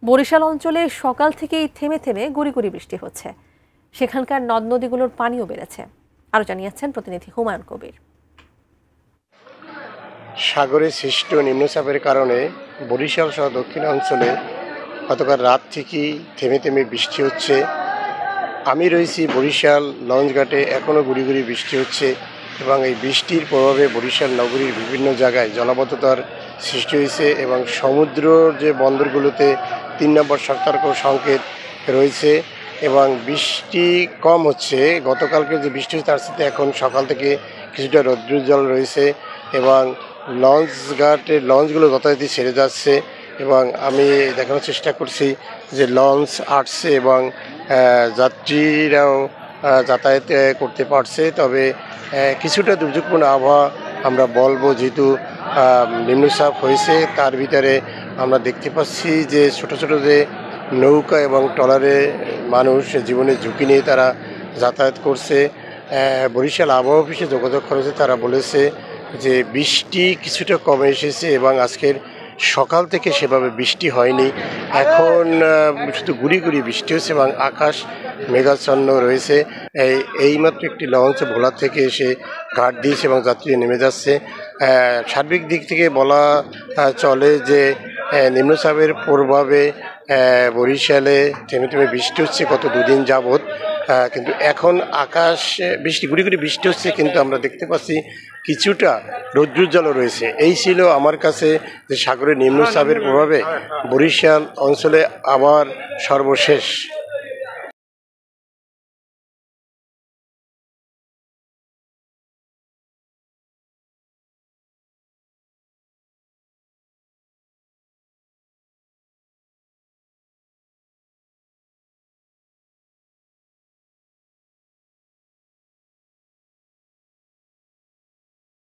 বরিশাল অঞ্চলে সকাল থেকেই থেমে থেমে গুঁড়ি গুঁড়ি বৃষ্টি হচ্ছে। সেখানকার নদ নদীগুলোর পানিও বেড়েছে। আরো জানিয়েছেন প্রতিনিধি হুমায়ুন কবির। সাগরে সৃষ্ট নিম্নচাপের কারণে বরিশাল সহ দক্ষিণাঞ্চলে গতকাল রাত থেকেই থেমে থেমে বৃষ্টি হচ্ছে। আমি রয়েছি বরিশাল লঞ্চঘাটে, এখনও গুঁড়ি গুঁড়ি বৃষ্টি হচ্ছে এবং এই বৃষ্টির প্রভাবে বরিশাল নগরীর বিভিন্ন জায়গায় জলাবদ্ধতার সৃষ্টি হয়েছে এবং সমুদ্রর যে বন্দরগুলোতে ৩ নম্বর সতর্ক সংকেত রয়েছে এবং বৃষ্টি কম হচ্ছে। গতকালকে যে বৃষ্টি হচ্ছে তার সাথে এখন সকাল থেকে কিছুটা রৌদ্রোজ্জ্বল রয়েছে এবং লঞ্চগুলো যথারীতি ছেড়ে যাচ্ছে এবং আমি দেখানোর চেষ্টা করছি যে লঞ্চ আসছে এবং যাত্রীরাও যাতায়াত করতে পারছে। তবে কিছুটা দুর্যোগপূর্ণ আবহাওয়া আমরা বলবো, যেহেতু নিম্নচাপ হয়েছে। তার ভিতরে আমরা দেখতে পাচ্ছি যে ছোট ছোট যে নৌকা এবং ট্রলারে মানুষ জীবনের ঝুঁকি নিয়ে তারা যাতায়াত করছে। বরিশাল আবহাওয়া অফিসে যোগাযোগ করেছে, তারা বলেছে যে বৃষ্টি কিছুটা কমে এসেছে এবং আজকের সকাল থেকে সেভাবে বৃষ্টি হয়নি। এখন শুধু গুঁড়ি গুঁড়ি বৃষ্টি হচ্ছে এবং আকাশ মেঘাচ্ছন্ন রয়েছে। এইমাত্র একটি লঞ্চ ভোলা থেকে এসে ঘাট দিয়েছে এবং যাত্রী নেমে যাচ্ছে। সার্বিক দিক থেকে বলা চলে যে নিম্নচাপের প্রভাবে বরিশালে থেমে থেমে বৃষ্টি হচ্ছে গত দুদিন যাবৎ। কিন্তু এখন আকাশ গুঁড়ি গুঁড়ি বৃষ্টি হচ্ছে, কিন্তু আমরা দেখতে পাচ্ছি কিছুটা রৌদ্রোজ্জ্বলও রয়েছে। এই ছিল আমার কাছে যে সাগরের নিম্নচাপের প্রভাবে বরিশাল অঞ্চলে আবার সর্বশেষ।